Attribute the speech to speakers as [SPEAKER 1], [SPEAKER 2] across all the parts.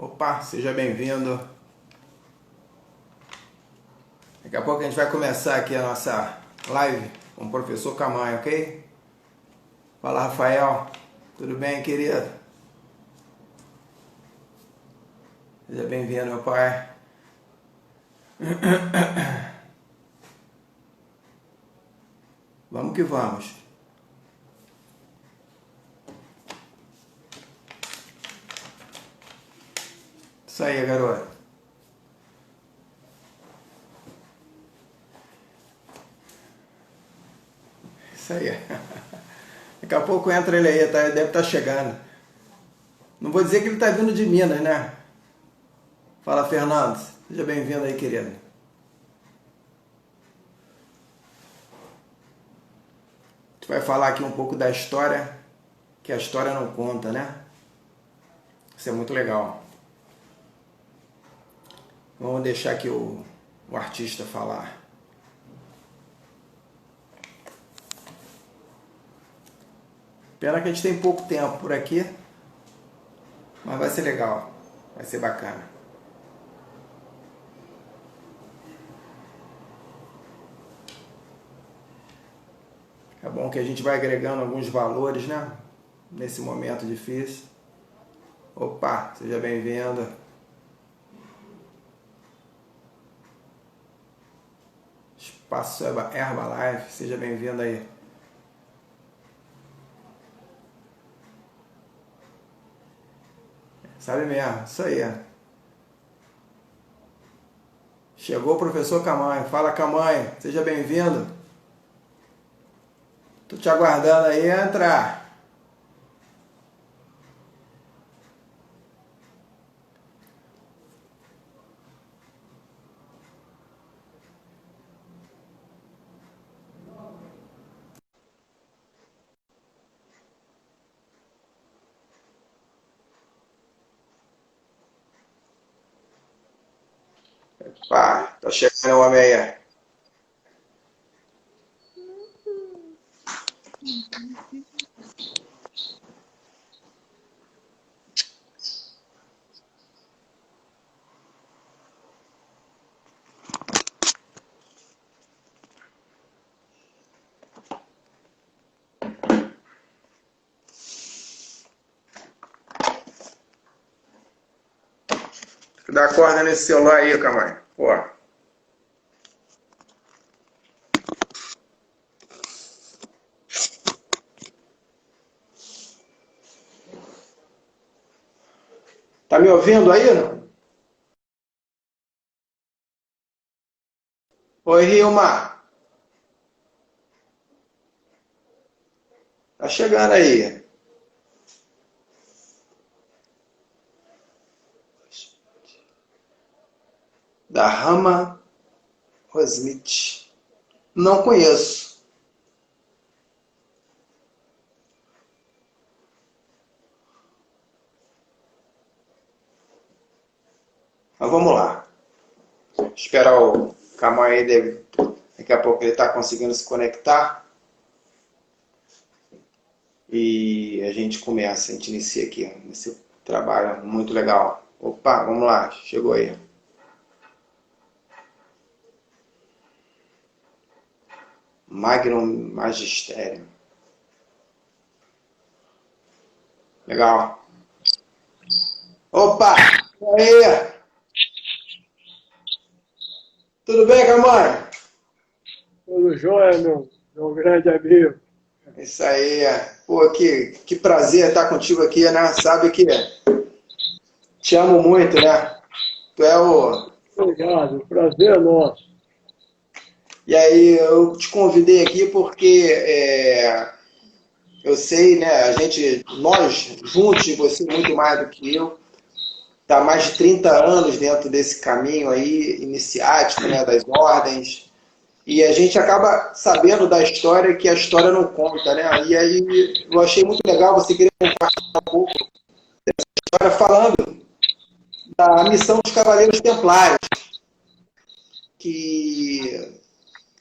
[SPEAKER 1] Opa, seja bem-vindo. Daqui a pouco a gente vai começar aqui a nossa live com o professor Camanho, ok? Fala, Rafael. Tudo bem, querido? Seja bem-vindo, meu pai. Vamos que vamos. Isso aí, garoto. Isso aí. Daqui a pouco entra ele aí, tá? Ele deve estar chegando. Não vou dizer que ele está vindo de Minas, né? Fala, Fernando. Seja bem-vindo aí, querido. A gente vai falar aqui um pouco da história, que a história não conta, né? Isso é muito legal. Vamos deixar aqui o artista falar. Pena que a gente tem pouco tempo por aqui, mas vai ser legal, vai ser bacana. É bom que a gente vai agregando alguns valores, né? Nesse momento difícil. Opa, seja bem-vindo. Espaço Herbalife, seja bem-vindo aí. Sabe mesmo, isso aí. Chegou o professor Camanho. Fala, Camanho, seja bem-vindo. Tô te aguardando aí, entra. Pá, tá chegando o homem aí. Dá corda nesse celular aí, Camanho. Pô. Tá me ouvindo aí, não? Oi, Rilma. Tá chegando aí. Da Rama Rosmith. Não conheço. Mas vamos lá. Esperar o Camanho aí. Daqui a pouco ele tá conseguindo se conectar. E a gente começa, a gente inicia aqui esse trabalho muito legal. Opa, vamos lá. Chegou aí. Magnum Magistério. Legal. Opa! E aí? Tudo bem, Camanho?
[SPEAKER 2] Tudo jóia, meu grande amigo.
[SPEAKER 1] Isso aí. Pô, que prazer estar contigo aqui, né? Sabe que te amo muito, né? Tu é o...
[SPEAKER 2] Obrigado, o prazer é nosso.
[SPEAKER 1] E aí, eu te convidei aqui porque eu sei, né? Nós juntos, e você muito mais do que eu, tá há mais de 30 anos dentro desse caminho aí, iniciático, né? Das ordens. E a gente acaba sabendo da história que a história não conta, né? E aí eu achei muito legal você querer compartilhar um pouco da história falando da missão dos Cavaleiros Templários, que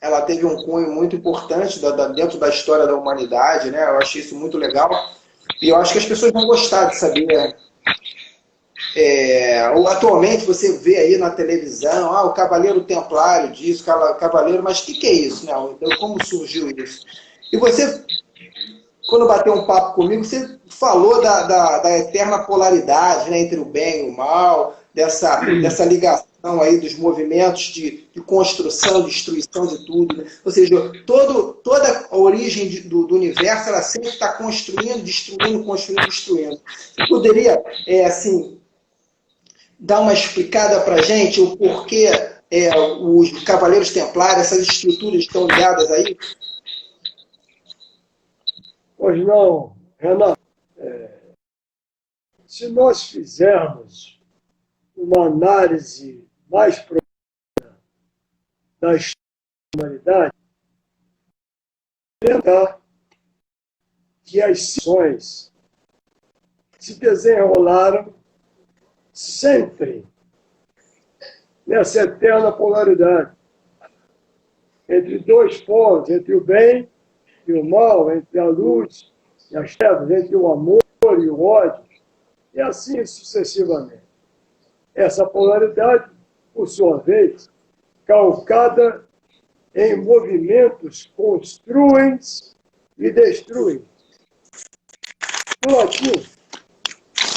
[SPEAKER 1] ela teve um cunho muito importante dentro da história da humanidade, né? Eu achei isso muito legal. E eu acho que as pessoas vão gostar de saber ou atualmente você vê aí na televisão, o Cavaleiro Templário disso, Cavaleiro, mas o que é isso, né? Então, como surgiu isso? E você, quando bateu um papo comigo, você falou da eterna polaridade, né, entre o bem e o mal, dessa ligação aí dos movimentos de construção, destruição de tudo. Né? Ou seja, toda a origem do universo, ela sempre está construindo, destruindo, construindo, destruindo. Você poderia, assim, dar uma explicada para a gente o porquê os Cavaleiros Templários, essas estruturas estão ligadas aí?
[SPEAKER 2] Pois não, Renato. Se nós fizermos uma análise mais profunda da história da humanidade, lembrar que as situações se desenrolaram sempre nessa eterna polaridade entre dois polos, entre o bem e o mal, entre a luz e as trevas, entre o amor e o ódio, e assim sucessivamente. Essa polaridade, por sua vez, calcada em movimentos construins e destruem. No latim,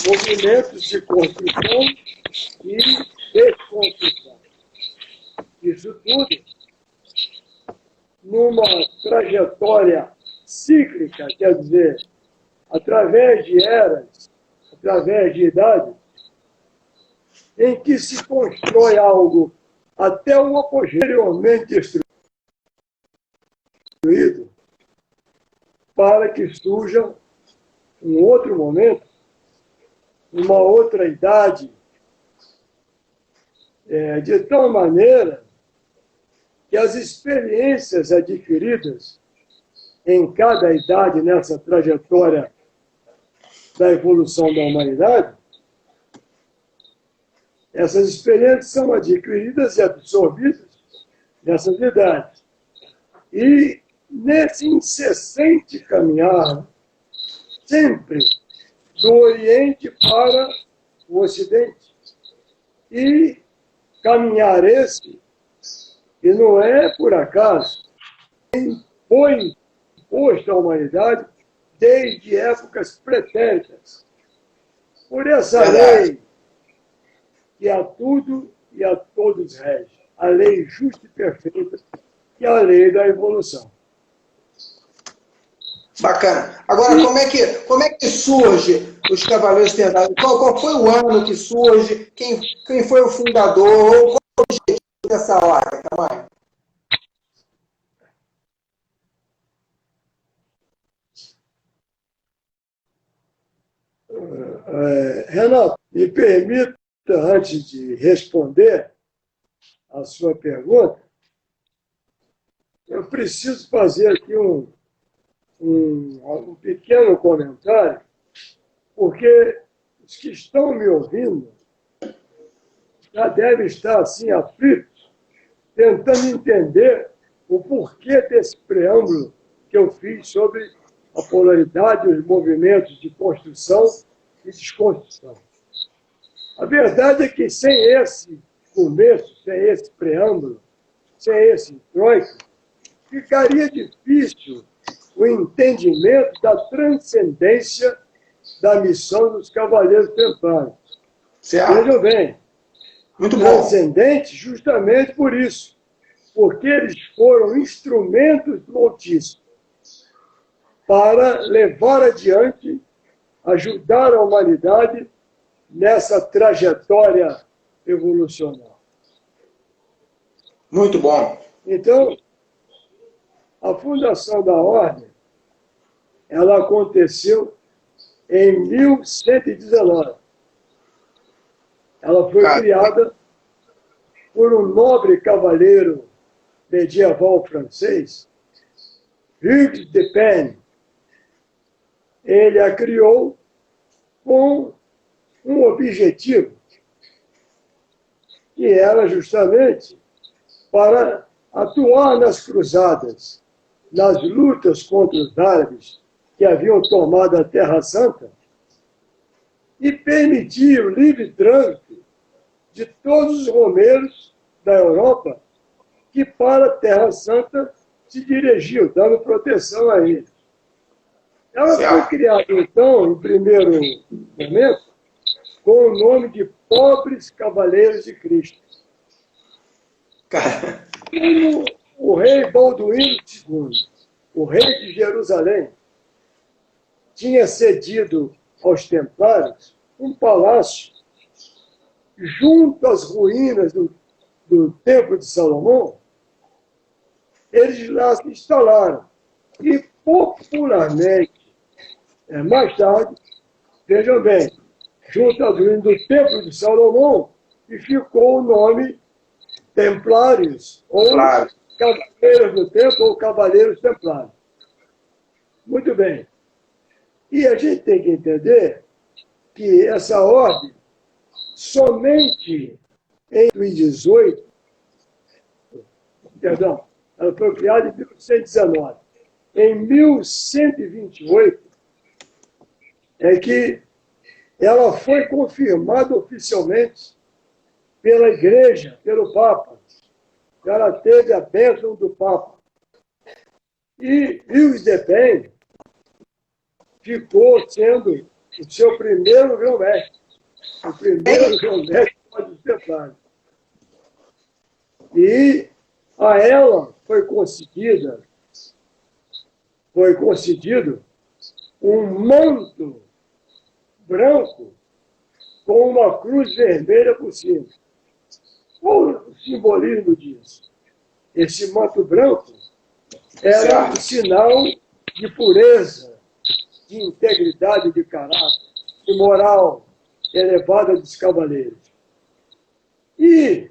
[SPEAKER 2] movimentos de construção e desconstrução. Isso tudo numa trajetória cíclica, quer dizer, através de eras, através de idades, em que se constrói algo até o posteriormente destruído, para que surja um outro momento, uma outra idade, de tal maneira que as experiências adquiridas em cada idade nessa trajetória da evolução da humanidade, essas experiências são adquiridas e absorvidas nessas idades. E nesse incessante caminhar, sempre do Oriente para o Ocidente. E caminhar esse, e não é por acaso, foi imposto à humanidade desde épocas pretéritas. Por essa lei que a tudo e a todos rege, a lei justa e perfeita, que é a lei da evolução.
[SPEAKER 1] Bacana. Agora, como é que surge os Cavaleiros Templários? Qual foi o ano que surge? Quem foi o fundador? Qual é o objetivo dessa ordem, tamanho?
[SPEAKER 2] Renato, me permita, antes de responder a sua pergunta, eu preciso fazer aqui um pequeno comentário, porque os que estão me ouvindo já devem estar assim aflitos, tentando entender o porquê desse preâmbulo que eu fiz sobre a polaridade e os movimentos de construção e desconstrução. A verdade é que sem esse começo, sem esse preâmbulo, sem esse introito, ficaria difícil o entendimento da transcendência da missão dos Cavaleiros Templários. Vejam bem,
[SPEAKER 1] muito bom.
[SPEAKER 2] Transcendente justamente por isso, porque eles foram instrumentos do Altíssimo para levar adiante, ajudar a humanidade nessa trajetória evolucional.
[SPEAKER 1] Muito bom.
[SPEAKER 2] Então, a fundação da Ordem, ela aconteceu em 1119. Ela foi criada por um nobre cavaleiro medieval francês, Hugues de Payne. Ele a criou com um objetivo, que era justamente para atuar nas cruzadas, nas lutas contra os árabes que haviam tomado a Terra Santa, e permitia o livre trânsito de todos os romeiros da Europa que para a Terra Santa se dirigiam, dando proteção a eles. Ela foi criada, então, em primeiro momento, com o nome de Pobres Cavaleiros de Cristo. Como o rei Balduíno II, o rei de Jerusalém, tinha cedido aos templários um palácio junto às ruínas do Templo de Salomão, eles lá se instalaram. E, popularmente, mais tarde, vejam bem, junto às ruínas do Templo de Salomão, e ficou o nome Templários, ou Cavaleiros do Templo, ou Cavaleiros Templários. Muito bem. E a gente tem que entender que essa ordem, somente em 2018, perdão, ela foi criada em 1919. Em 1128, é que ela foi confirmada oficialmente pela Igreja, pelo Papa. Ela teve a bênção do Papa. E Rios de Pen ficou sendo o seu primeiro grão-mestre. O primeiro grão-mestre dos templários. E a ela foi concedido um manto branco com uma cruz vermelha por cima. Qual o simbolismo disso? Esse manto branco era um sinal de pureza, de integridade de caráter, de moral elevada dos cavaleiros. E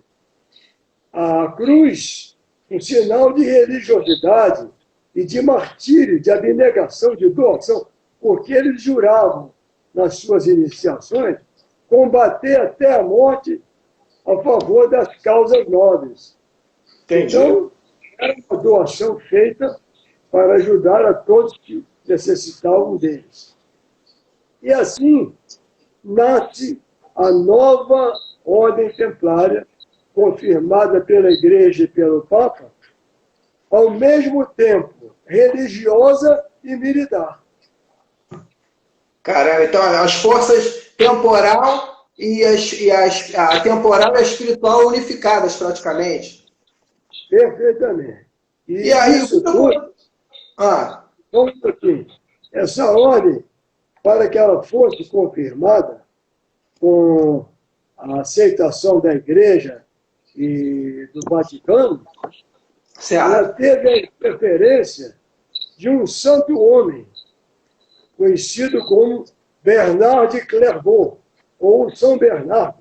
[SPEAKER 2] a cruz, um sinal de religiosidade e de martírio, de abnegação, de doação, porque eles juravam, nas suas iniciações, combater até a morte a favor das causas nobres.
[SPEAKER 1] Entendi.
[SPEAKER 2] Então, era uma doação feita para ajudar a todos que necessitavam deles. E assim nasce a nova ordem templária, confirmada pela Igreja e pelo Papa, ao mesmo tempo religiosa e militar.
[SPEAKER 1] Caramba, então as forças temporal a temporal e a espiritual unificadas praticamente.
[SPEAKER 2] Perfeitamente.
[SPEAKER 1] E aí,
[SPEAKER 2] isso tudo, um pouquinho. Essa ordem, para que ela fosse confirmada com a aceitação da Igreja e do Vaticano, ela teve a interferência de um santo homem, conhecido como Bernard de Clairvaux, ou São Bernardo.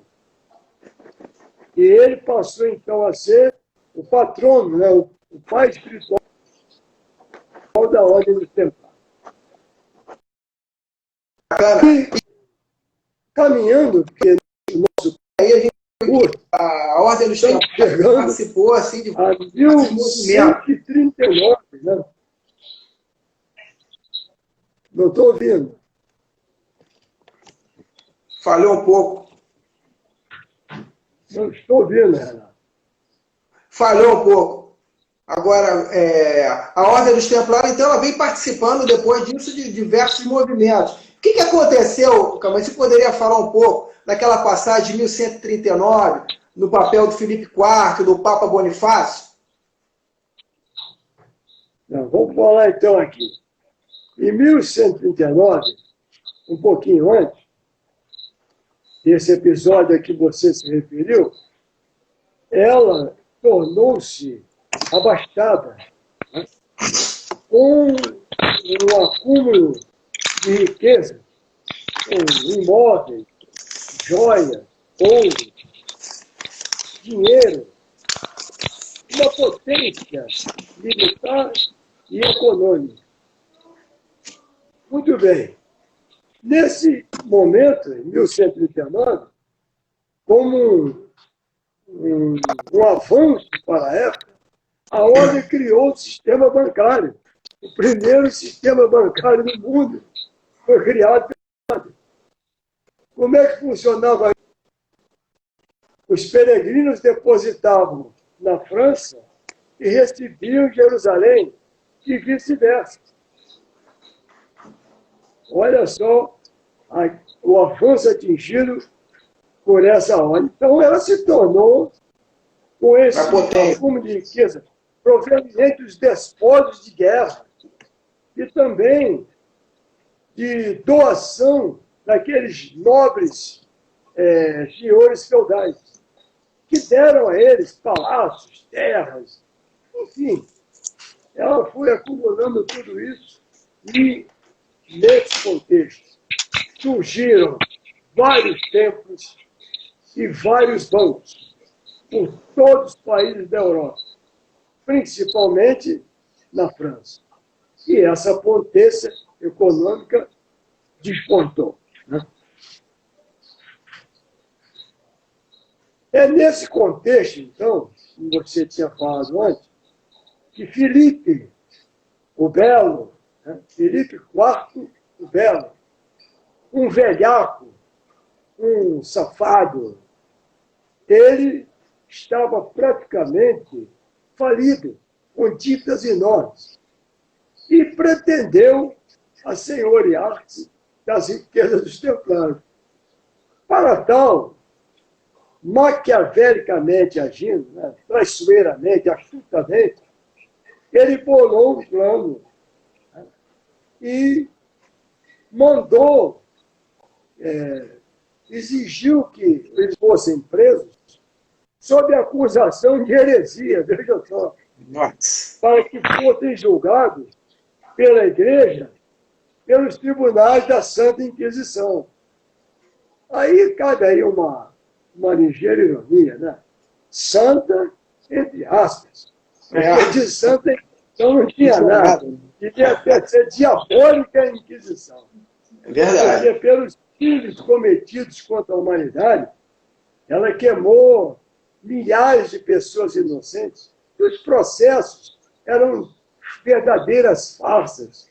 [SPEAKER 2] E ele passou, então, a ser o patrono, né, o pai espiritual da Ordem dos Templários. E, caminhando, porque o nosso
[SPEAKER 1] aí a Ordem dos Templários participou assim, de
[SPEAKER 2] a 1139, né? Não estou ouvindo.
[SPEAKER 1] Falhou um pouco.
[SPEAKER 2] Não estou ouvindo, Renato.
[SPEAKER 1] Falhou um pouco. Agora, a Ordem dos Templários, então, ela vem participando depois disso de diversos movimentos. O que aconteceu, Camões? Você poderia falar um pouco daquela passagem de 1139, no papel do Filipe IV, do Papa Bonifácio?
[SPEAKER 2] Não, vamos falar então aqui. Em 1139, um pouquinho antes, desse episódio a que você se referiu, ela tornou-se abastada, né, com um acúmulo de riqueza, com imóveis, joias, ouro, dinheiro, uma potência militar e econômica. Muito bem. Nesse momento, em 1139, como um avanço para a época, a Ordem criou o sistema bancário. O primeiro sistema bancário do mundo foi criado pela Ordem. Como é que funcionava? Os peregrinos depositavam na França e recebiam em Jerusalém e vice-versa. Olha só o avanço atingido por essa ordem. Então, ela se tornou, com esse acúmulo de riqueza, proveniente dos despojos de guerra e também de doação daqueles nobres senhores feudais, que deram a eles palácios, terras, enfim. Ela foi acumulando tudo isso e, nesse contexto, surgiram vários templos e vários bancos por todos os países da Europa, principalmente na França. E essa potência econômica despontou. Né? É nesse contexto, então, como você tinha falado antes, que Filipe o Belo, né? Filipe IV o Belo, um velhaco, um safado, ele estava praticamente falido, com dívidas enormes, e pretendeu assenhorear-se das riquezas dos templários. Para tal, maquiavelicamente agindo, né, traiçoeiramente, astutamente, ele bolou um plano, né, e mandou, exigiu que eles fossem presos sob acusação de heresia, veja só, para que fossem julgados pela Igreja, pelos tribunais da Santa Inquisição. Aí cabe aí uma ligeira ironia, né? Santa, entre aspas. Porque de santa, então não tinha nada. Devia até ser diabólica a Inquisição.
[SPEAKER 1] É verdade.
[SPEAKER 2] Porque pelos crimes cometidos contra a humanidade, ela queimou milhares de pessoas inocentes. E os processos eram verdadeiras farsas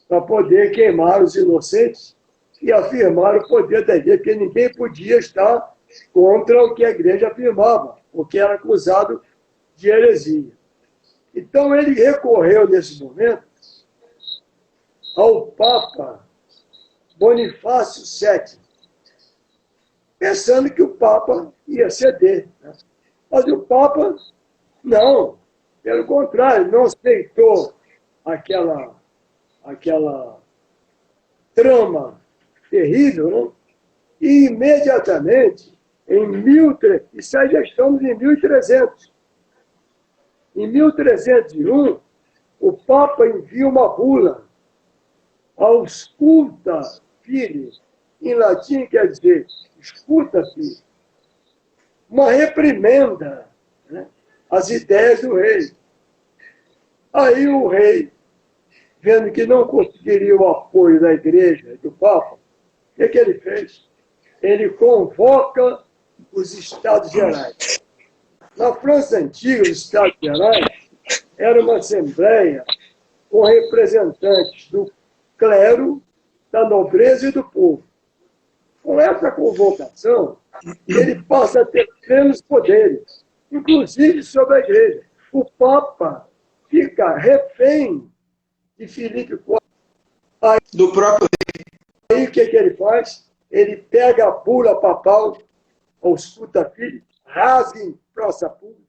[SPEAKER 2] para poder queimar os inocentes e afirmar o poder da igreja, porque ninguém podia estar contra o que a igreja afirmava, porque era acusado de heresia. Então, ele recorreu, nesse momento, ao Papa Bonifácio VII, pensando que o Papa ia ceder. Né? Mas o Papa, não, pelo contrário, não aceitou aquela trama terrível, né? E imediatamente, isso aí já estamos em 1300. Em 1301, o Papa envia uma bula ausculta fili, em latim quer dizer, escuta filho, uma reprimenda, né, às ideias do rei. Aí o rei, vendo que não conseguiria o apoio da igreja e do Papa, o que ele fez? Ele convoca os Estados Gerais. Na França Antiga, os Estados Gerais era uma assembleia com representantes do clero, da nobreza e do povo. Com essa convocação, ele passa a ter plenos poderes, inclusive sobre a igreja. O Papa fica refém de Filipe IV.
[SPEAKER 1] Do próprio
[SPEAKER 2] Aí o que ele faz? Ele pega a bula papal, ou escuta filho, rasga em praça pública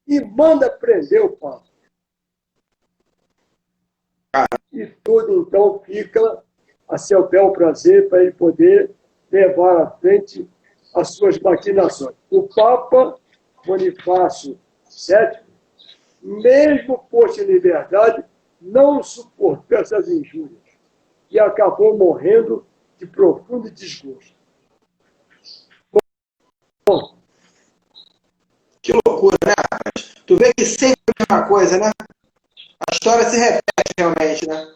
[SPEAKER 2] e manda prender o Papa. E tudo, então, fica a seu bel prazer para ele poder levar à frente as suas maquinações. O Papa Bonifácio VII, mesmo posto em liberdade, não suportou essas injúrias e acabou morrendo de profundo desgosto. Bom,
[SPEAKER 1] que loucura, né, rapaz? Tu vê que sempre é a mesma coisa, né? A história se repete realmente, né?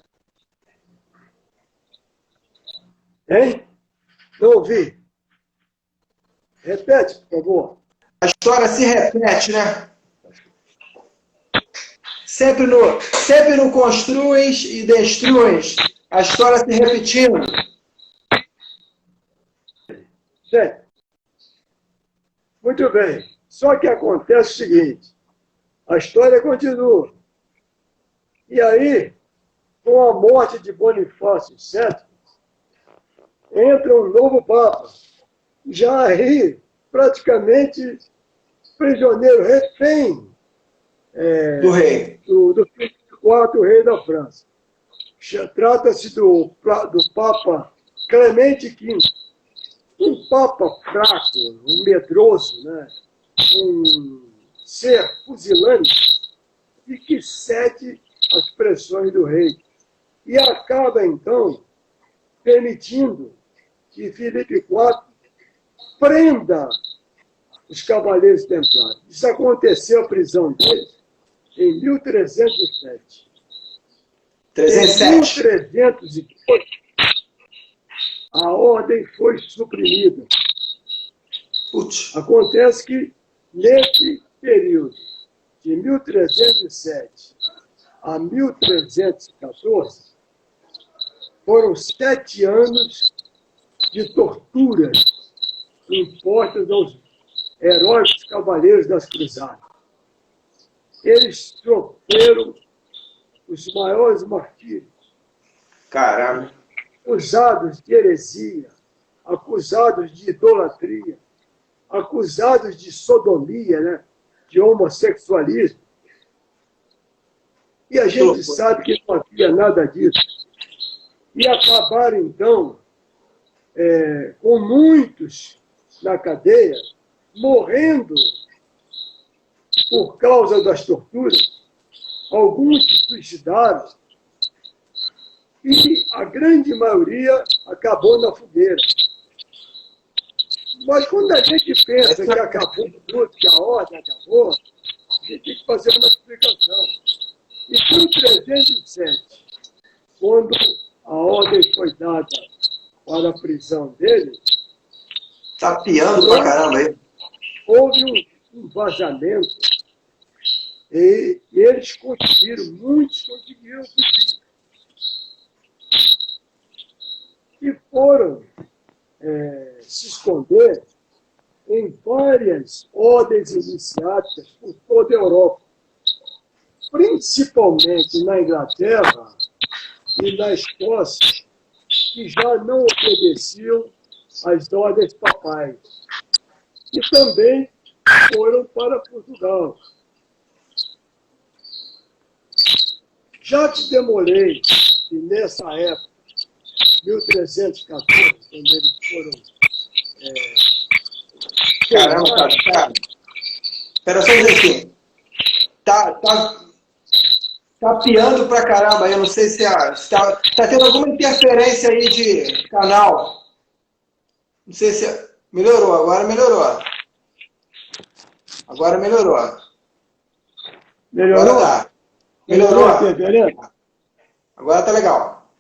[SPEAKER 2] hein? Não ouvi. Repete, por favor.
[SPEAKER 1] A história se repete, né? Sempre no construis e destruis. A história se repetindo.
[SPEAKER 2] Bem, muito bem. Só que acontece o seguinte, a história continua. E aí, com a morte de Bonifácio VII, entra um novo Papa, já aí praticamente prisioneiro, refém
[SPEAKER 1] Do rei.
[SPEAKER 2] do quarto rei da França. Trata-se do Papa Clemente V, um Papa fraco, um medroso, né? Um ser fuzilante e que cede às pressões do rei. E acaba, então, permitindo que Filipe IV prenda os cavaleiros templários. Isso aconteceu, a prisão deles, em 1307.
[SPEAKER 1] 307.
[SPEAKER 2] Em 1308, a ordem foi suprimida.
[SPEAKER 1] Putz.
[SPEAKER 2] Acontece que, nesse período, de 1307 a 1314, foram 7 anos de torturas impostas aos heróicos cavaleiros das cruzadas. Eles sofreram os maiores martírios.
[SPEAKER 1] Caramba.
[SPEAKER 2] Acusados de heresia, acusados de idolatria, acusados de sodomia, né? De homossexualismo. E a gente sabe que não havia nada disso. E acabaram, então, com muitos na cadeia, morrendo por causa das torturas. Alguns se suicidaram e a grande maioria acabou na fogueira. Mas quando a gente pensa que acabou tudo, que a ordem acabou, a gente tem que fazer uma explicação. Em 1307, quando a ordem foi dada para a prisão dele,
[SPEAKER 1] tá piando pra caramba aí.
[SPEAKER 2] Houve um vazamento e eles conseguiram, muitos conseguiram fugir. E foram se esconder em várias ordens iniciáticas por toda a Europa, principalmente na Inglaterra e na Escócia, que já não obedeciam às ordens papais. E também foram para Portugal. Jacques de Molay, que nessa época, 1314, quando eles foram...
[SPEAKER 1] Caramba, cara. Espera só um minutinho. Tá piando pra caramba aí. Eu não sei se tá tendo alguma interferência aí de canal. Não sei se... Melhorou, agora melhorou. Agora melhorou.
[SPEAKER 2] Melhorou?
[SPEAKER 1] Agora tá. Melhorou. Agora tá legal.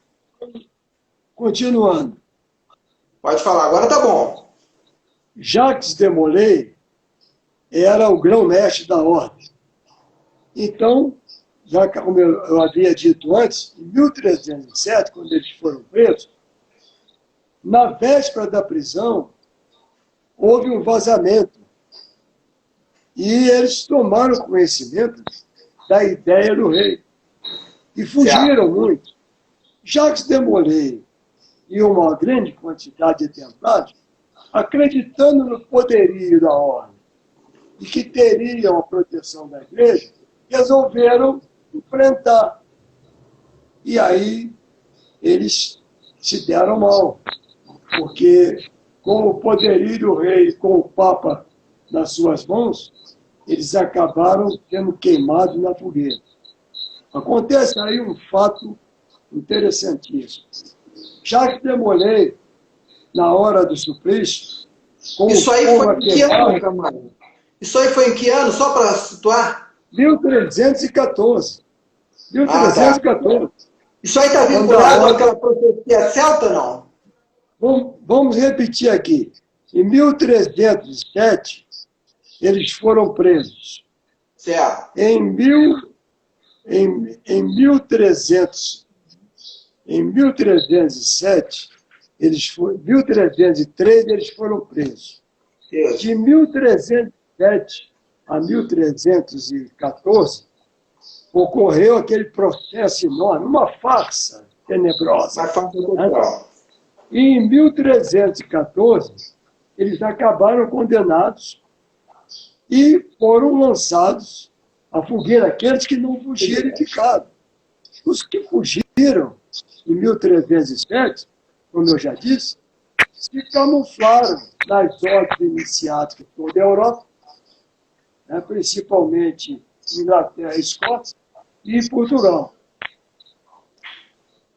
[SPEAKER 2] Continuando.
[SPEAKER 1] Pode falar, agora tá bom.
[SPEAKER 2] Jacques de Molay era o grão-mestre da ordem. Então, já como eu havia dito antes, em 1307, quando eles foram presos, na véspera da prisão, houve um vazamento. E eles tomaram conhecimento da ideia do rei. E fugiram muito. Jacques de Molay e uma grande quantidade de templários, acreditando no poderio da ordem e que teriam a proteção da igreja, resolveram enfrentar. E aí eles se deram mal, porque com o poderio do rei, com o Papa nas suas mãos, eles acabaram sendo queimados na fogueira. Acontece aí um fato interessantíssimo. Jacques de Molay, na hora do suplício...
[SPEAKER 1] Isso aí foi em que ano, Camargo? Isso aí foi em que ano, só para situar?
[SPEAKER 2] 1314. 1314.
[SPEAKER 1] Isso aí está vinculado àquela profecia celta, não?
[SPEAKER 2] Vamos repetir aqui. Em 1307, eles foram presos.
[SPEAKER 1] Certo.
[SPEAKER 2] Em 1307, Em 1303 eles foram presos.
[SPEAKER 1] Isso.
[SPEAKER 2] De 1307 a 1314, ocorreu aquele processo enorme, uma farsa tenebrosa.
[SPEAKER 1] Mas faz total.
[SPEAKER 2] E em 1314, eles acabaram condenados e foram lançados à fogueira, aqueles que não fugiram e ficaram. Os que fugiram em 1307, como eu já disse, se camuflaram nas ordens iniciáticas de toda a Europa, né, principalmente Inglaterra, Escócia e Portugal.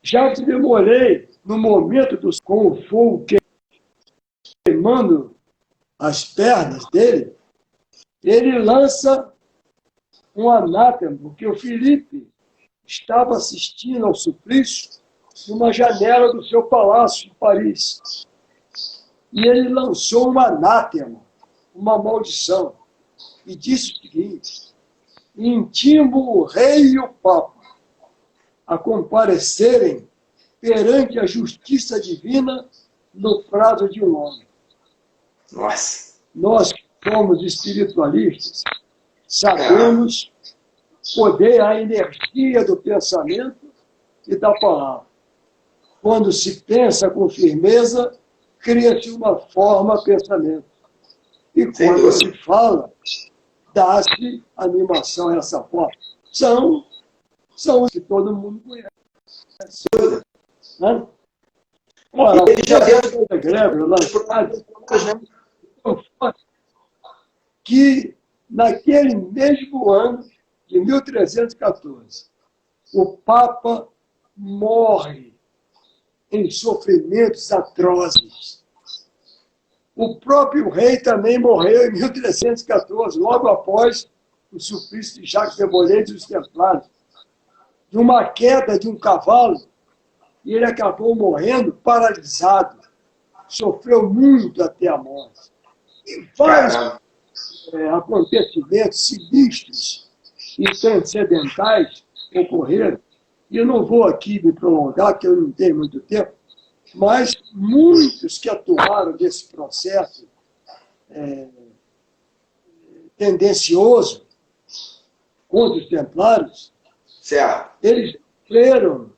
[SPEAKER 2] Já que demorei, no momento com o fogo queimando as pernas dele, ele lança um anátema, porque o Filipe estava assistindo ao suplício numa janela do seu palácio em Paris. E ele lançou um anátema, uma maldição, e disse o seguinte: intimo o rei e o papa a comparecerem perante a justiça divina no prazo de um ano.
[SPEAKER 1] Nossa.
[SPEAKER 2] Nós que somos espiritualistas sabemos poder a energia do pensamento e da palavra. Quando se pensa com firmeza, cria-se uma forma pensamento. E quando se fala, dá-se animação a essa forma. São os que todo mundo conhece. Né? Ora,
[SPEAKER 1] ele já deu
[SPEAKER 2] a greve que naquele mesmo ano de 1314, o Papa morre em sofrimentos atrozes. O próprio rei também morreu em 1314, logo após o suplício de Jacques de Molay e os Templários, de uma queda de um cavalo, e ele acabou morrendo paralisado. Sofreu muito até a morte. E vários acontecimentos sinistros e transcendentais ocorreram. E eu não vou aqui me prolongar, porque eu não tenho muito tempo, mas muitos que atuaram nesse processo tendencioso contra os templários,
[SPEAKER 1] certo.
[SPEAKER 2] eles sofreram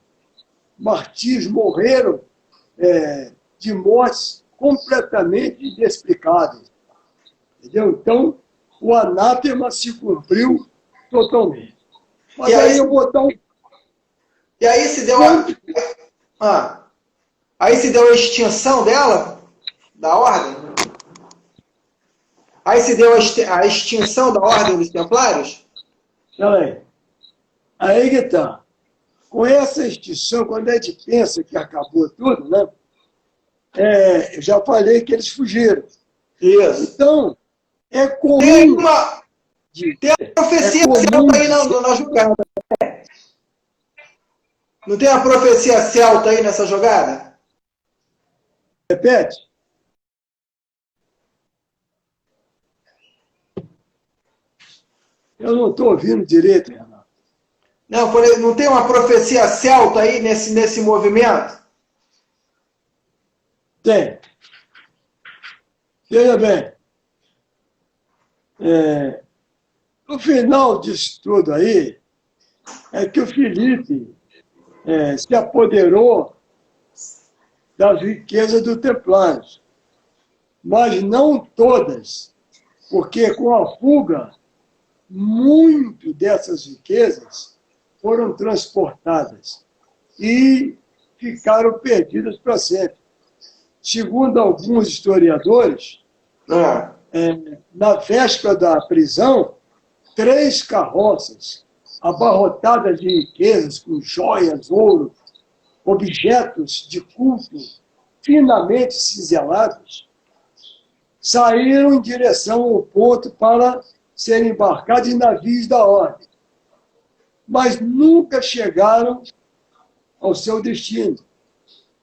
[SPEAKER 2] martírios, morreram de mortes completamente inexplicáveis. Entendeu? Então, o anátema se cumpriu totalmente. Mas aí eu vou dar um...
[SPEAKER 1] E aí se deu aí se deu a extinção dela, da ordem? Aí se deu a extinção da ordem dos templários?
[SPEAKER 2] Peraí. Aí que está. Com essa extinção, quando a gente pensa que acabou tudo, né? Eu já falei que eles fugiram.
[SPEAKER 1] Isso.
[SPEAKER 2] Então, é comum...
[SPEAKER 1] Tem uma profecia celta aí na jogada. Não tem uma profecia celta aí nessa jogada?
[SPEAKER 2] Repete. Eu não estou ouvindo direito, Renato.
[SPEAKER 1] Não tem uma profecia celta aí nesse movimento?
[SPEAKER 2] Tem. Veja bem. No final disso tudo aí, é que o Filipe se apoderou das riquezas dos templários. Mas não todas, porque com a fuga, muito dessas riquezas foram transportadas e ficaram perdidas para sempre. Segundo alguns historiadores, na véspera da prisão, 3 carroças abarrotadas de riquezas, com joias, ouro, objetos de culto finamente cinzelados, saíram em direção ao porto para serem embarcados em navios da ordem. Mas nunca chegaram ao seu destino,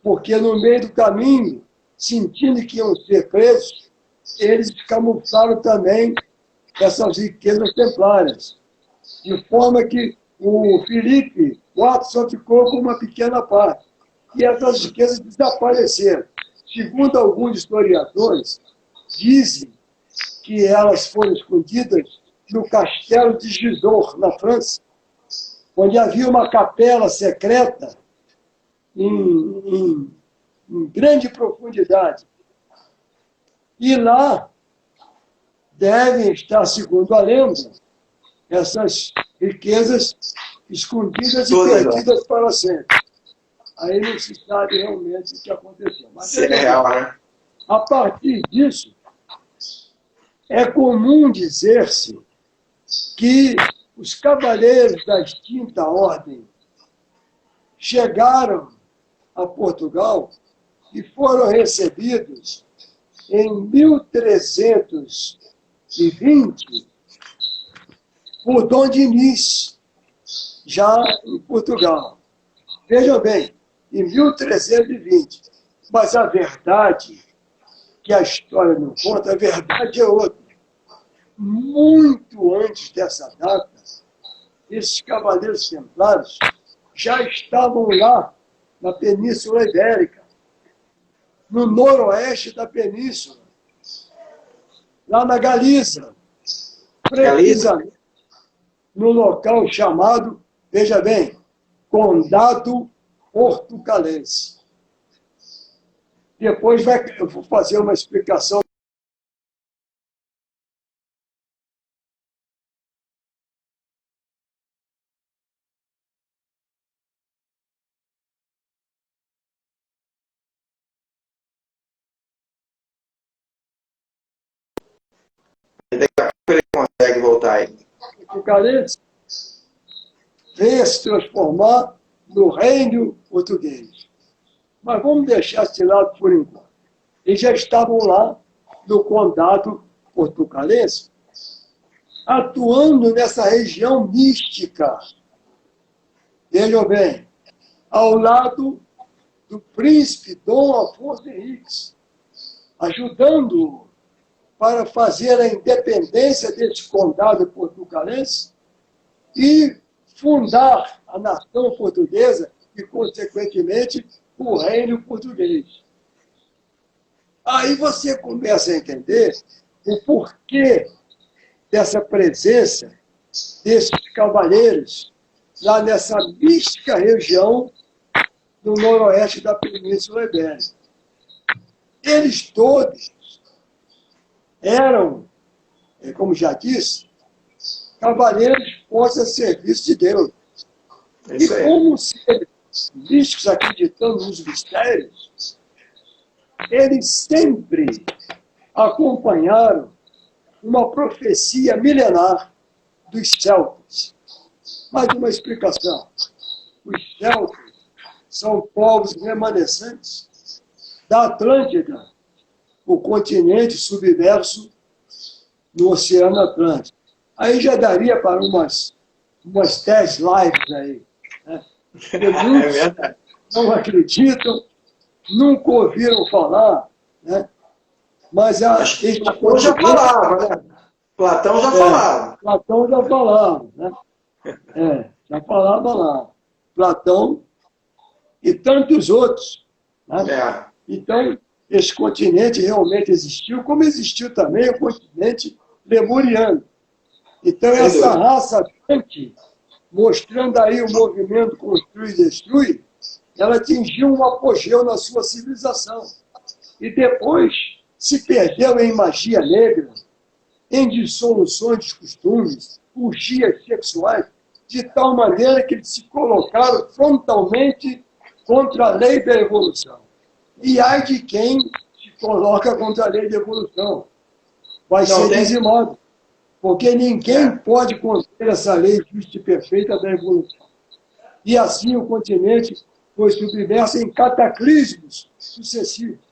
[SPEAKER 2] porque no meio do caminho, sentindo que iam ser presos, eles camuflaram também essas riquezas templárias, de forma que o Filipe IV só ficou com uma pequena parte. e essas riquezas desapareceram. Segundo alguns historiadores, dizem que elas foram escondidas no castelo de Gisors, na França, onde havia uma capela secreta em grande profundidade. E lá devem estar, segundo a lenda, essas riquezas escondidas e perdidas para sempre. Aí não se sabe realmente o que aconteceu. Mas
[SPEAKER 1] é real, né?
[SPEAKER 2] A partir disso, é comum dizer-se que os cavaleiros da extinta ordem chegaram a Portugal e foram recebidos em 1320 por Dom Dinis, já em Portugal. Vejam bem, em 1320. Mas a verdade, que a história não conta, a verdade é outra. Muito antes dessa data, esses cavaleiros templários já estavam lá na Península Ibérica, no noroeste da península, lá na Galiza, precisamente no local chamado, veja bem, Condado Portucalense. Depois eu vou fazer uma explicação.
[SPEAKER 1] Daqui a pouco ele consegue voltar aí.
[SPEAKER 2] Portucalense veio se transformar no reino português. Mas vamos deixar esse lado por enquanto. Eles já estavam lá no Condado Portucalense, atuando nessa região mística. Vejam bem, ao lado do príncipe Dom Afonso Henriques, ajudando-o para fazer a independência desse condado portucalense e fundar a nação portuguesa e, consequentemente, o reino português. Aí você começa a entender o porquê dessa presença desses cavaleiros lá nessa mística região do noroeste da Península Ibérica. Eles todos eram, como já disse, cavaleiros postos a serviço de Deus. E como seres místicos acreditando nos mistérios, eles sempre acompanharam uma profecia milenar dos celtas. Mais uma explicação. Os celtas são povos remanescentes da Atlântida, o continente submerso no Oceano Atlântico. Aí já daria para umas 10 lives aí. Né? Muitos não acreditam, nunca ouviram falar, né? Mas
[SPEAKER 1] Platão já falava, né? Platão já falava.
[SPEAKER 2] Platão já falava, né? Já falava lá. Platão e tantos outros. Né? Então, esse continente realmente existiu, como existiu também o continente lemuriano. Então, essa raça grande, mostrando aí o movimento construir e destruir, ela atingiu um apogeu na sua civilização. E depois se perdeu em magia negra, em dissoluções de costumes, orgias sexuais, de tal maneira que eles se colocaram frontalmente contra a lei da evolução. E ai de quem se coloca contra a lei da evolução. Vai ser dizimado. Porque ninguém pode conter essa lei justa e perfeita da evolução. E assim o continente foi submerso em cataclismos sucessivos,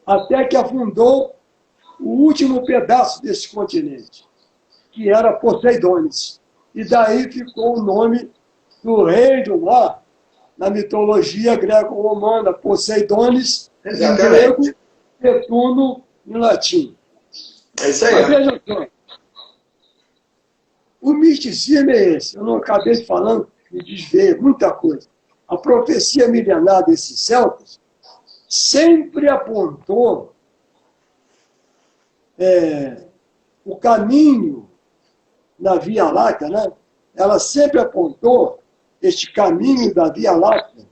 [SPEAKER 2] até que afundou o último pedaço desse continente, que era Poseidones. E daí ficou o nome do rei do mar, na mitologia greco-romana, Poseidones, em grego, Netuno, em latim.
[SPEAKER 1] É isso aí.
[SPEAKER 2] Mas veja só, o misticismo é esse. Eu não acabei de falando, me desviei, muita coisa. a profecia milenar desses celtas sempre apontou o caminho na Via Láctea, né? Ela sempre apontou este caminho da Via Láctea,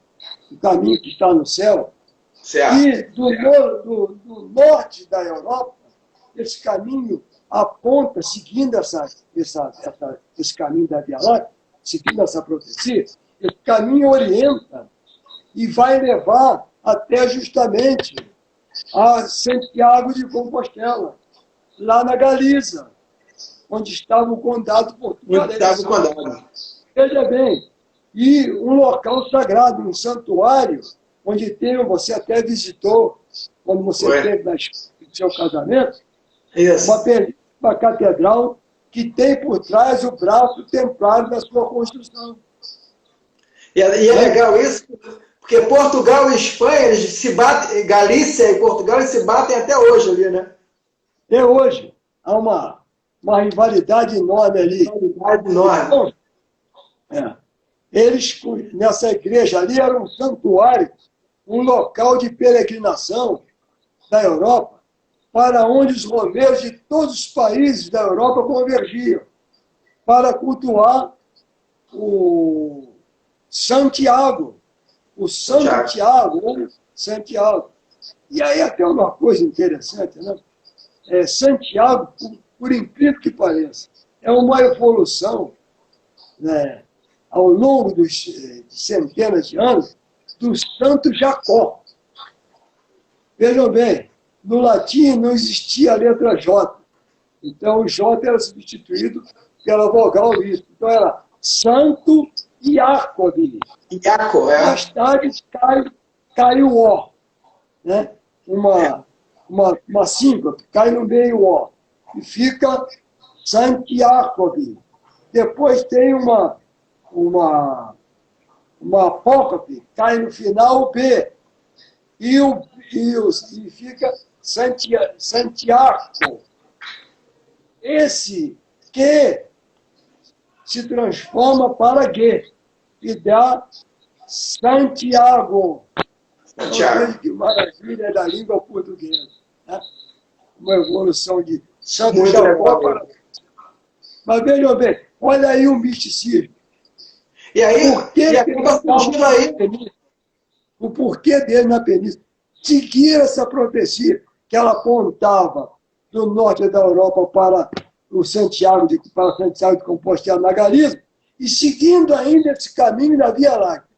[SPEAKER 2] o caminho que está no céu.
[SPEAKER 1] Certo.
[SPEAKER 2] E do norte da Europa, esse caminho aponta, seguindo esse caminho da Via Láctea, seguindo essa profecia, esse caminho orienta e vai levar até justamente a Santiago de Compostela, lá na Galiza, onde estava o condado português. Veja bem, e um local sagrado, um santuário, onde tem, você até visitou, quando você esteve no seu casamento, uma catedral que tem por trás o braço templário da sua construção.
[SPEAKER 1] E é legal isso, porque Portugal e Espanha, eles se batem, Galícia e Portugal, eles se batem até hoje ali, né?
[SPEAKER 2] Até hoje. Há uma rivalidade enorme ali. Então, eles, nessa igreja ali, era um santuário, um local de peregrinação da Europa, para onde os romeus de todos os países da Europa convergiam, para cultuar o Santiago, Santiago. E aí até uma coisa interessante, né? Santiago, por incrível que pareça, é uma evolução, né, ao longo de centenas de anos, do Santo Jacó. Vejam bem, no latim não existia a letra J. Então o J era substituído pela vogal I. Então era Santo Iacobi. Mais tarde cai o O. Né? Uma síncope, cai no meio O. E fica Santiagobi. Depois tem uma apócope, cai no final o B. E fica Santiago. Esse que se transforma para G e dá Santiago. Veja que maravilha da língua portuguesa. Né? Uma evolução de Santo Jacó para... Mas vejam bem, olha aí o misticismo.
[SPEAKER 1] E aí,
[SPEAKER 2] o porquê dele na península? Seguir essa profecia que ela apontava do norte da Europa para Santiago de Compostela na Galiza, e seguindo ainda esse caminho da Via Láctea,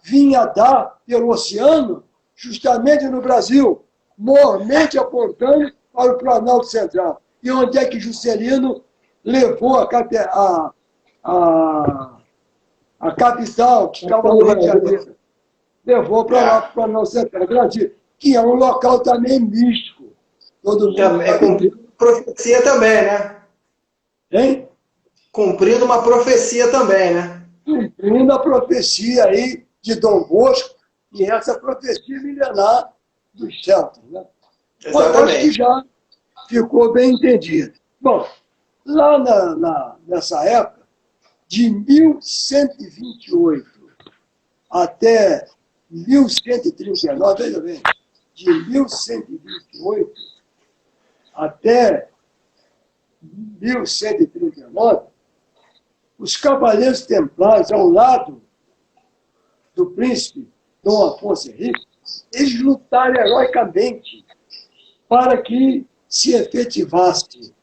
[SPEAKER 2] vinha dar pelo oceano, justamente no Brasil, mormente apontando para o Planalto Central. E onde é que Juscelino levou a capital, que estava no Rio de Janeiro? Levou para lá, para o Planalto Central, que é um local também místico. Todo mundo
[SPEAKER 1] cumprindo profecia também, né?
[SPEAKER 2] Hein?
[SPEAKER 1] Cumprindo uma profecia também, né?
[SPEAKER 2] Cumprindo a profecia aí de Dom Bosco e essa profecia milenar dos celtas. Né? Mas acho que já ficou bem entendido. Bom, lá nessa época, de 1128 até 1139, veja bem, de 1128 até 1139, os cavaleiros templários, ao lado do príncipe Dom Afonso Henrique, eles lutaram heroicamente para que se efetivasse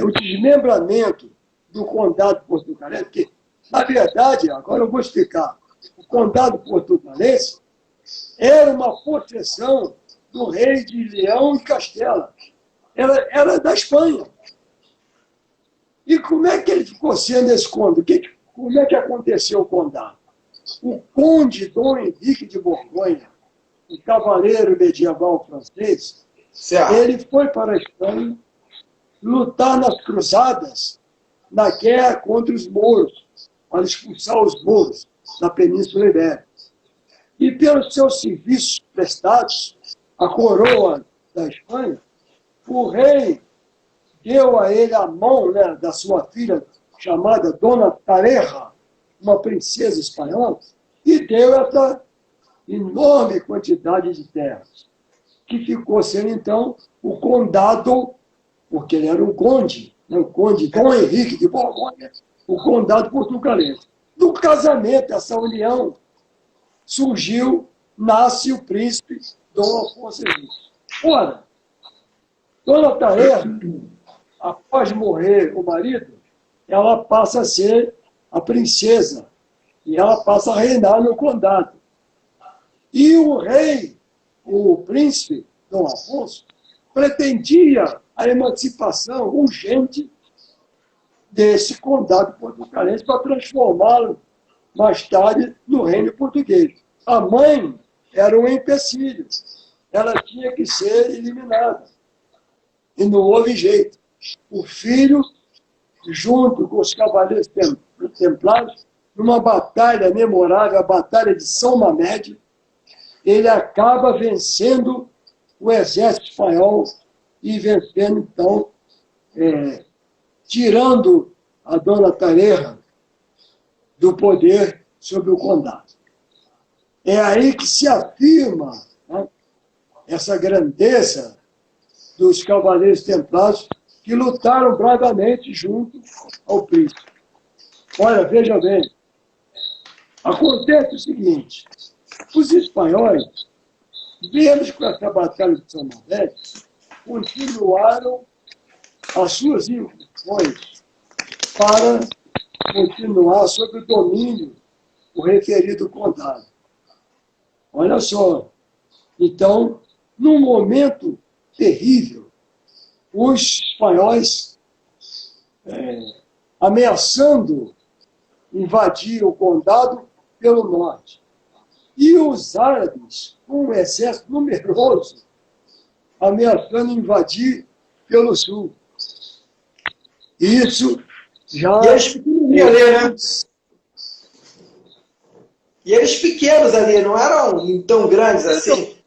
[SPEAKER 2] o desmembramento do condado portucalense, porque, na verdade, agora eu vou explicar, o condado portucalense era uma possessão do rei de Leão e Castela. Era da Espanha. E como é que ele ficou sendo esse conde? Como é que aconteceu o condado? O conde Dom Henrique de Borgonha, o cavaleiro medieval francês, ele foi para a Espanha lutar nas cruzadas, na guerra contra os mouros, para expulsar os mouros da Península Ibérica. E pelos seus serviços prestados, a coroa da Espanha, o rei deu a ele a mão, né, da sua filha, chamada Dona Tareja, uma princesa espanhola, e deu essa enorme quantidade de terras, que ficou sendo, então, o condado, porque ele era um conde, né? O conde Dom Henrique de Borgonha, o condado portugalense. Do casamento, essa união, nasce o príncipe Dom Afonso Henrique. Ora, Dona Taera, após morrer o marido, ela passa a ser a princesa, e ela passa a reinar no condado. E o rei, o príncipe Dom Afonso, pretendia a emancipação urgente desse condado portugalense para transformá-lo mais tarde no reino português. A mãe era um empecilho, ela tinha que ser eliminada. E não houve jeito. O filho, junto com os cavaleiros templários, numa batalha memorável, a Batalha de São Mamede, ele acaba vencendo o exército espanhol e vencendo, então, tirando a Dona Tareja do poder sobre o condado. É aí que se afirma, né, essa grandeza dos cavaleiros templários que lutaram bravamente junto ao príncipe. Olha, veja bem, acontece o seguinte, os espanhóis, mesmo com essa batalha de São Mamede, continuaram as suas incursões para continuar sob o domínio do referido condado. Olha só, então, num momento terrível, os espanhóis ameaçando invadir o condado pelo norte. E os árabes, com um exército numeroso, ameaçando invadir pelo sul. Isso já...
[SPEAKER 1] E eles pequenininhos ali, né? E eles pequenos ali, não eram tão grandes assim?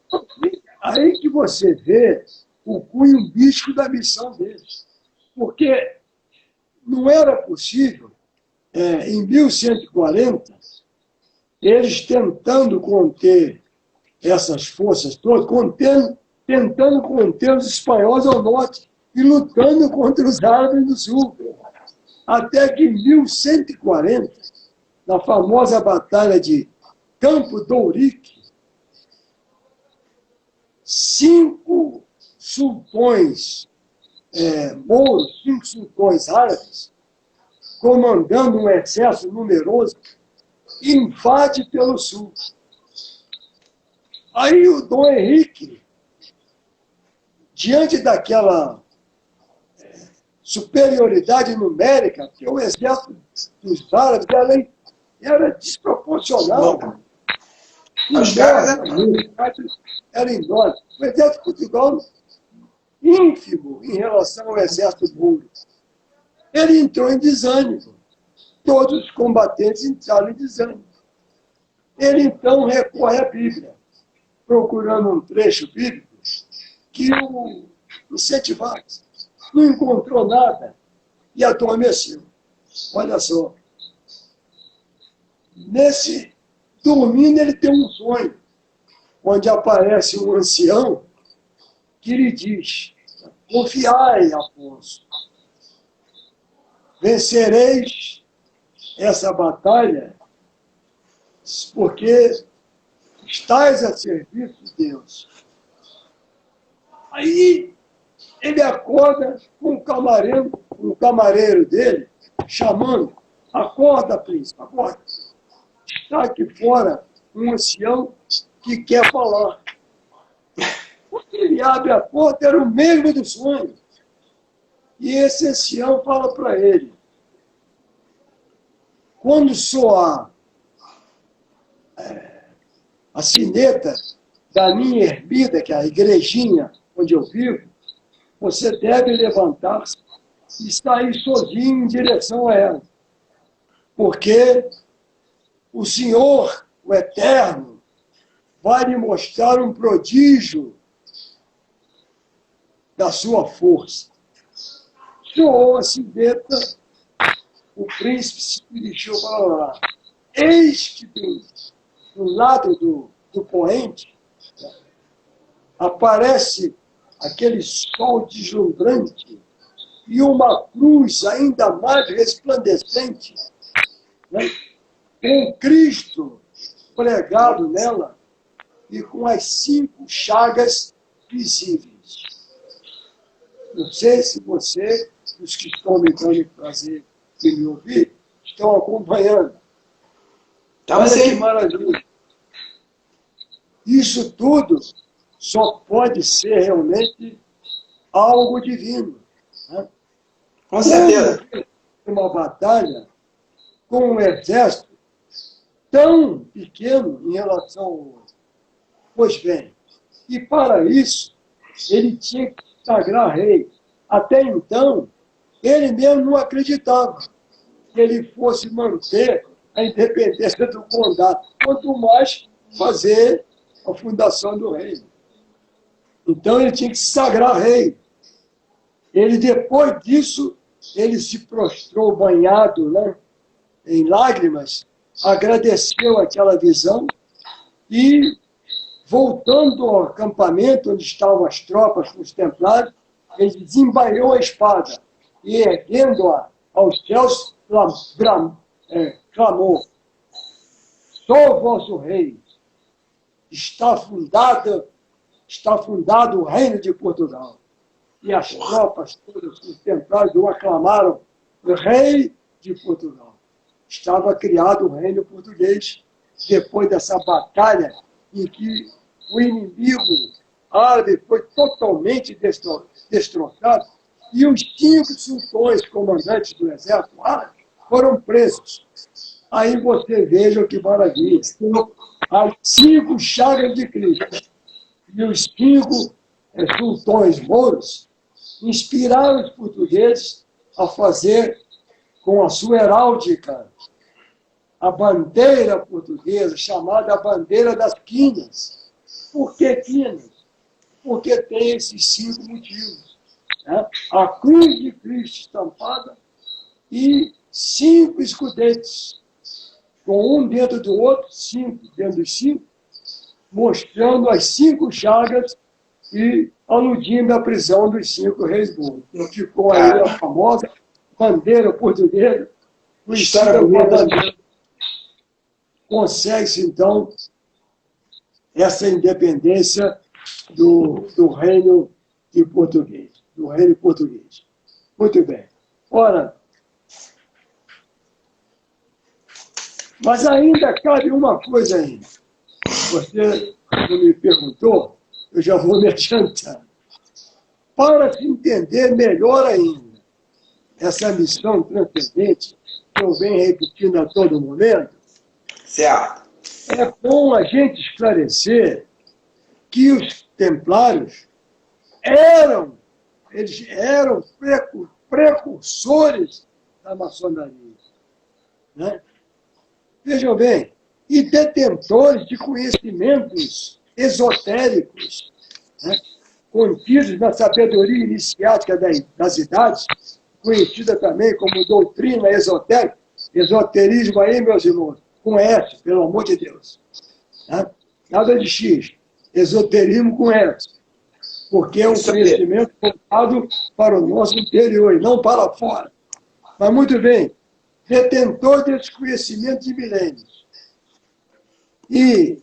[SPEAKER 2] Aí que você vê o cunho místico da missão deles. Porque não era possível, em 1140, eles tentando conter essas forças todas, tentando conter os espanhóis ao norte e lutando contra os árabes do sul. Até que em 1140, na famosa batalha de Campo do Ourique, 5 sultões mouros, 5 sultões árabes, comandando um exército numeroso, invade pelo sul. Aí o Dom Henrique, diante daquela superioridade numérica, que o exército dos árabes era desproporcional.
[SPEAKER 1] Os caras
[SPEAKER 2] era enorme. O exército de Portugal, ínfimo em relação ao exército búlgaro. Ele entrou em desânimo. Todos os combatentes entraram em desânimo. Ele, então, recorre à Bíblia, procurando um trecho bíblico que o incentivasse. Não encontrou nada e adormeceu. Olha só. Dormindo, ele tem um sonho, onde aparece um ancião que lhe diz: confiai, Afonso, vencereis essa batalha, porque estais a serviço de Deus. Aí ele acorda com o camareiro dele, chamando: acorda, príncipe, acorda. Está aqui fora um ancião que quer falar. Quando ele abre a porta, era o mesmo do sonho. E esse ancião fala para ele: quando soar a sineta da minha ermida, que é a igrejinha onde eu vivo, você deve levantar-se e sair sozinho em direção a ela. Porque o Senhor, o Eterno, vai lhe mostrar um prodígio da sua força. Soou a sineta, o príncipe se dirigiu para orar. Eis que vem do lado do poente, aparece aquele sol deslumbrante e uma cruz ainda mais resplandecente, né? Com Cristo pregado nela e com as 5 chagas visíveis. Não sei se você, os que estão me dando prazer de me ouvir, estão acompanhando. Olha que maravilha. Isso tudo só pode ser realmente algo divino, né?
[SPEAKER 1] Com certeza.
[SPEAKER 2] Uma batalha com um exército tão pequeno em relação ao outro. Pois bem, e para isso, ele tinha que sagrar rei. Até então, ele mesmo não acreditava que ele fosse manter a independência do condado, quanto mais fazer a fundação do reino. Então, ele tinha que se sagrar rei. Ele, depois disso, ele se prostrou banhado, né, em lágrimas, agradeceu aquela visão e, voltando ao acampamento onde estavam as tropas com os templários, ele desembainhou a espada e, erguendo-a aos céus, clamou: sou o vosso rei, está fundado o reino de Portugal. E as tropas todas, os templários, o aclamaram rei de Portugal. Estava criado o reino português depois dessa batalha em que o inimigo árabe foi totalmente destroçado e os 5 sultões comandantes do exército árabe foram presos. Aí você veja que maravilha. As 5 chagas de Cristo e os 5 sultões mouros inspiraram os portugueses a fazer com a sua heráldica a bandeira portuguesa, chamada a bandeira das quinas. Por que quinas? Porque tem esses 5 motivos, né? A cruz de Cristo estampada e 5 escudetes, com um dentro do outro, 5 dentro dos 5, mostrando as 5 chagas e aludindo à prisão dos 5 reis boulos. Ficou aí a famosa bandeira portuguesa, conhecida como bandeira. Consegue-se, então, essa independência do reino de português, do reino português. Muito bem. Ora, mas ainda cabe uma coisa ainda. Você me perguntou, eu já vou me adiantando. Para se entender melhor ainda essa missão transcendente que eu venho repetindo a todo momento,
[SPEAKER 1] certo,
[SPEAKER 2] é bom a gente esclarecer que os templários eles eram precursores da maçonaria, né? Vejam bem, e detentores de conhecimentos esotéricos, né, contidos na sabedoria iniciática das idades, conhecida também como doutrina esotérica. Esoterismo aí, meus irmãos, com S, pelo amor de Deus. Né? Nada de X. Esoterismo com S. Porque é um conhecimento voltado para o nosso interior e não para fora. Mas, muito bem, detentor desse conhecimento de milênios. E,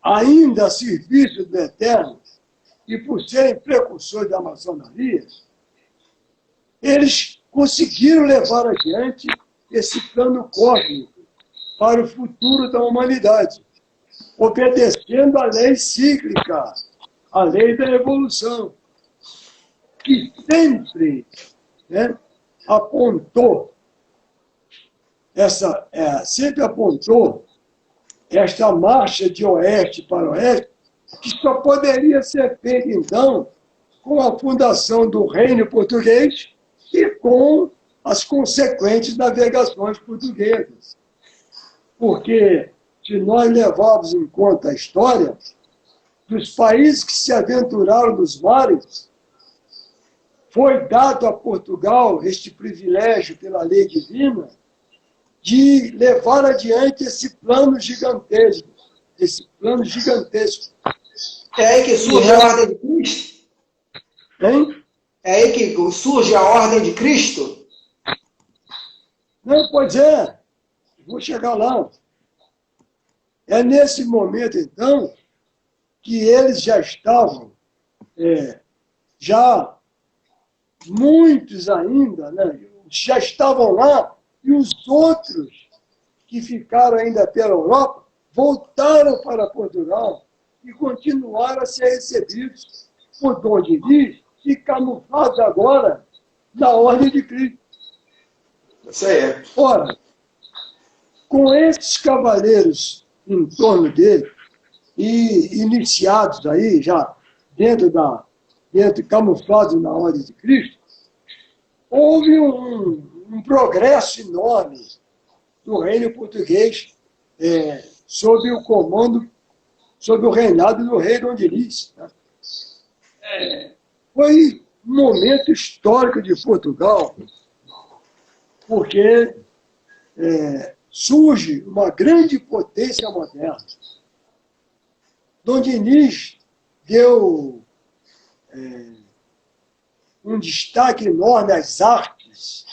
[SPEAKER 2] ainda a serviço do Eterno, e por serem precursores da maçonaria, eles conseguiram levar adiante esse plano cósmico para o futuro da humanidade, obedecendo à lei cíclica, a lei da evolução, que sempre, né, apontou esta marcha de oeste para oeste, que só poderia ser feita, então, com a fundação do reino português e com as consequentes navegações portuguesas. Porque, se nós levarmos em conta a história, dos países que se aventuraram nos mares, foi dado a Portugal este privilégio pela lei divina de levar adiante esse plano gigantesco. Esse plano gigantesco.
[SPEAKER 1] É aí que surge a ordem de Cristo?
[SPEAKER 2] Hein?
[SPEAKER 1] É aí que surge a ordem de Cristo?
[SPEAKER 2] Não, pois é. Vou chegar lá. É nesse momento, então, que eles já estavam, já muitos ainda, né, já estavam lá, e os outros que ficaram ainda pela Europa voltaram para Portugal e continuaram a ser recebidos por Dom Diniz e camuflados agora na ordem de Cristo.
[SPEAKER 1] Isso aí.
[SPEAKER 2] Ora, com esses cavaleiros em torno dele e iniciados aí já dentro camuflados na ordem de Cristo, houve um progresso enorme do reino português sob o comando, sob o reinado do rei Dom Diniz. Foi um momento histórico de Portugal, porque surge uma grande potência moderna. Dom Diniz deu um destaque enorme às artes,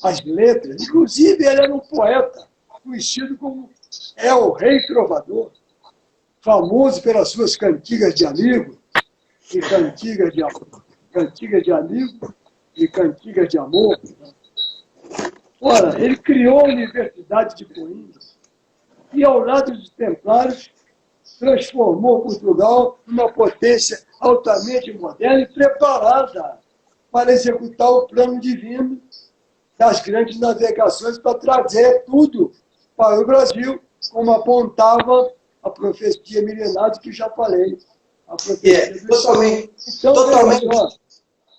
[SPEAKER 2] às letras. Inclusive, ele era um poeta, conhecido como o Rei Trovador, famoso pelas suas cantigas de amigo, e cantigas de amigo e cantigas de amor. Ora, ele criou a Universidade de Coimbra e, ao lado dos templários, transformou Portugal numa potência altamente moderna e preparada para executar o plano divino das grandes navegações para trazer tudo para o Brasil, como apontava a profecia milenar que já falei. A profecia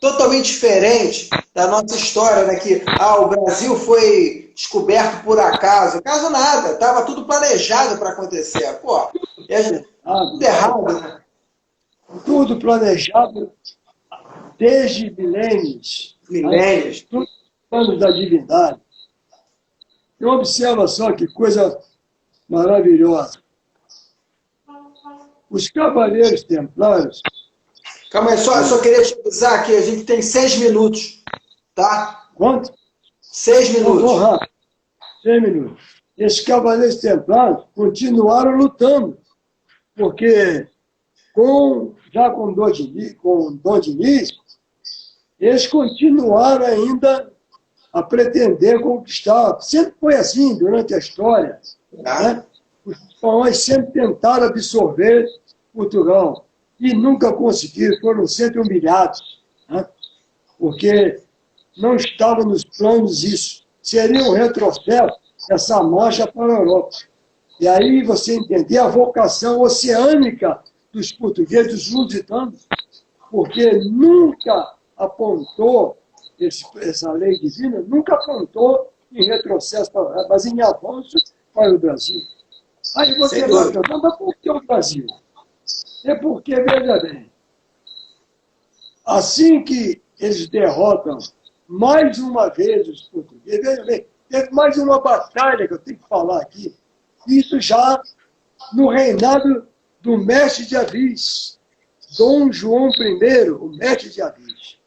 [SPEAKER 1] totalmente diferente da nossa história, né? Que o Brasil foi descoberto por acaso. Acaso nada, estava tudo planejado para acontecer. Pô, tudo errado, né?
[SPEAKER 2] Tudo planejado desde milênios.
[SPEAKER 1] Milênios.
[SPEAKER 2] Tudo planos da divindade. E observa só que coisa maravilhosa. Os cavaleiros templários...
[SPEAKER 1] Calma aí, só queria te avisar que a gente tem 6 minutos, tá?
[SPEAKER 2] Quanto?
[SPEAKER 1] 6 minutos.
[SPEAKER 2] Vou rápido. 6 minutos. Esses cavaleiros templários continuaram lutando, porque com Dom Diniz, eles continuaram ainda a pretender conquistar. Sempre foi assim durante a história. Né? Os espanhóis sempre tentaram absorver Portugal e nunca conseguiram, foram sempre humilhados, né? Porque não estava nos planos isso. Seria um retrocesso essa marcha para a Europa. E aí você entender a vocação oceânica dos portugueses, dos lusitanos, porque nunca apontou, essa lei divina, nunca apontou em retrocesso, mas em avanço para o Brasil. Aí você vai perguntar, mas por que o Brasil? É porque, veja bem, assim que eles derrotam mais uma vez os portugueses, veja bem, teve mais uma batalha que eu tenho que falar aqui, isso já no reinado do mestre de Avis, Dom João I, o mestre de Avis.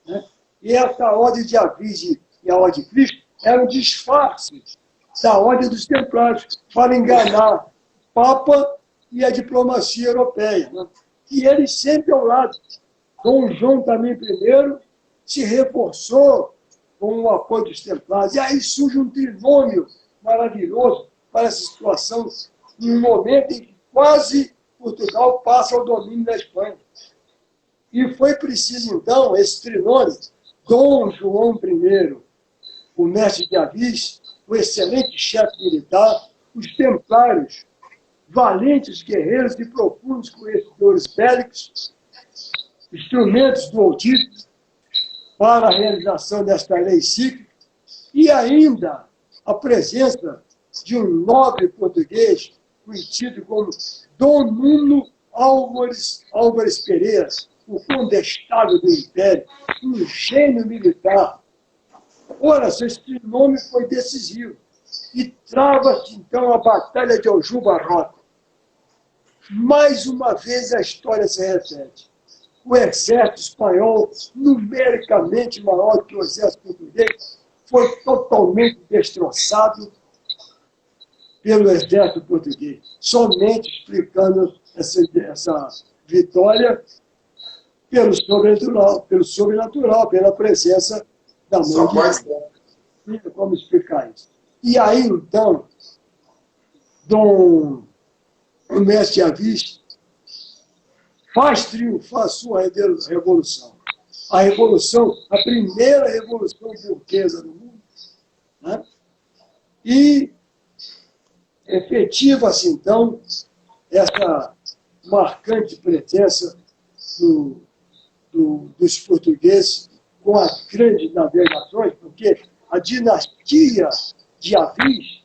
[SPEAKER 2] Né? E essa ordem de Avis e a ordem de Cristo eram disfarces da ordem dos templários para enganar o Papa e a diplomacia europeia. Né? E eles sempre ao lado. Dom João também I se reforçou com o apoio dos templários. E aí surge um trinômio maravilhoso para essa situação, em um momento em que quase Portugal passa ao domínio da Espanha. E foi preciso, então, esse trinômio, Dom João I, o mestre de Avis, o excelente chefe militar, os templários, valentes guerreiros e profundos conhecedores bélicos, instrumentos do Altíssimo para a realização desta lei cíclica, e ainda a presença de um nobre português, conhecido como Dom Nuno Álvares Pereira, o condestado do Império, um gênio militar. Ora, esse nome foi decisivo. E trava-se, então, a Batalha de Aljubarrota. Mais uma vez a história se repete. O exército espanhol, numericamente maior que o exército português, foi totalmente destroçado pelo exército português, somente explicando essa vitória pelo sobrenatural, pela presença da mãe
[SPEAKER 1] Só
[SPEAKER 2] de
[SPEAKER 1] pode
[SPEAKER 2] Deus.
[SPEAKER 1] ser.
[SPEAKER 2] Como explicar isso? E aí, então, Dom Mestre Avis faz triunfar a sua revolução. A revolução, a primeira revolução burguesa do mundo, né? E efetiva-se, então, essa marcante presença dos portugueses com as grandes navegações, porque a dinastia de Avis,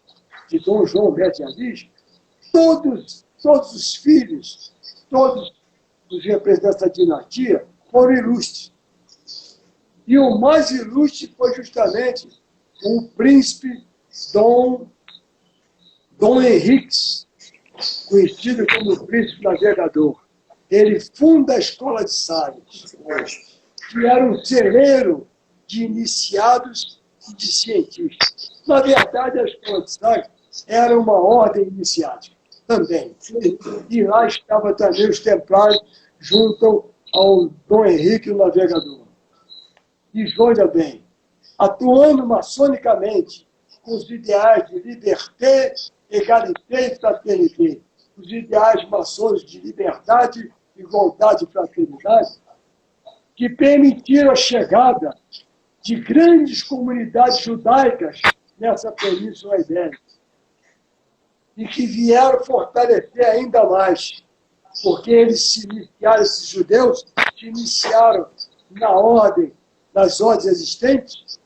[SPEAKER 2] de Dom João Mestre Avis, todos os filhos, todos os representantes da dinastia foram ilustres. E o mais ilustre foi justamente o príncipe Dom Henriques, conhecido como o príncipe navegador. Ele funda a Escola de Salles, que era um celeiro de iniciados e de cientistas. Na verdade, a Escola de Salles era uma ordem iniciática também. E lá estavam também os templários junto ao Dom Henrique, o navegador. E veja bem, atuando maçonicamente com os ideais de liberté, égalité e fraternité, os ideais maçônicos de liberdade, igualdade e fraternidade, que permitiram a chegada de grandes comunidades judaicas nessa Península Ibérica e que vieram fortalecer ainda mais, porque esses judeus se iniciaram nas ordens existentes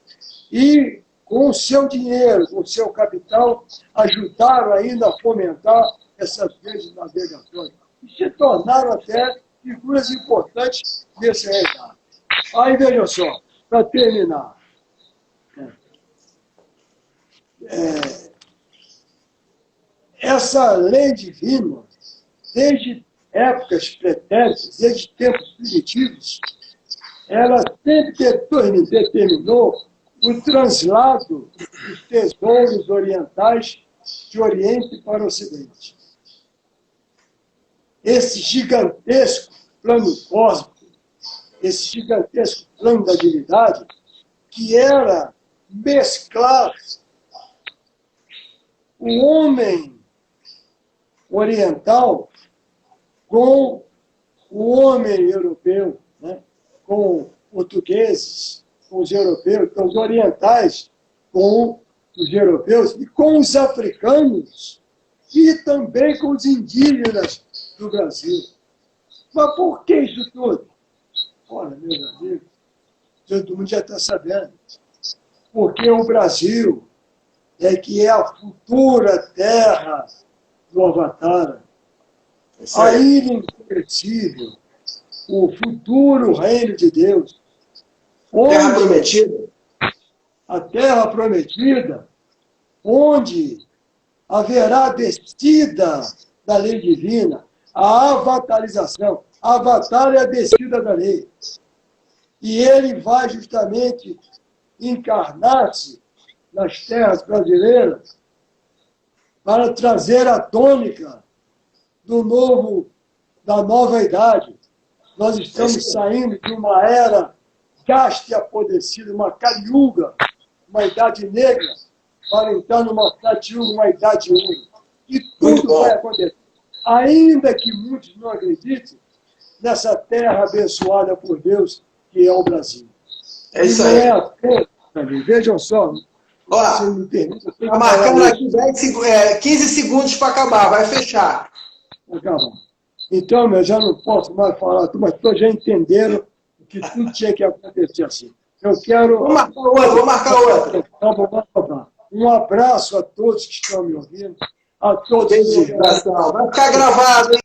[SPEAKER 2] e, com o seu dinheiro, com o seu capital, ajudaram ainda a fomentar essas grandes navegações e se tornaram até figuras importantes nesse reinado. Aí, vejam só, para terminar, essa lei divina, desde épocas pretéritas, desde tempos primitivos, ela sempre determinou o translado dos tesouros orientais de Oriente para o Ocidente. Esse gigantesco plano cósmico, esse gigantesco plano da divindade, que era mesclar o homem oriental com o homem europeu, né? Com portugueses, com os europeus, com os orientais, com os europeus e com os africanos e também com os indígenas do Brasil. Mas por que isso tudo? Olha, meus amigos, todo mundo já está sabendo. Porque o Brasil que é a futura terra do Avatar, a ilha imperecível, o futuro reino de Deus.
[SPEAKER 1] Terra prometida.
[SPEAKER 2] A terra prometida, onde haverá a descida da lei divina, a avatarização. Avatar é a descida da lei. E ele vai justamente encarnar-se nas terras brasileiras para trazer a tônica da nova idade. Nós estamos saindo de uma era gasta e apodrecida, uma caliuga, uma idade negra, para entrar numa catiuga, uma idade única. E tudo vai acontecer. Ainda que muitos não acreditem nessa terra abençoada por Deus, que é o Brasil.
[SPEAKER 1] É isso aí.
[SPEAKER 2] Vejam só.
[SPEAKER 1] Ó, está marcando aqui 15 segundos para acabar, vai fechar.
[SPEAKER 2] Acabar. Então, eu já não posso mais falar, mas todos já entenderam que tudo tinha que acontecer assim. Eu quero...
[SPEAKER 1] Vou marcar outra.
[SPEAKER 2] Um abraço a todos que estão me ouvindo, a todos os irmãos.
[SPEAKER 1] Vai ficar gravado, hein?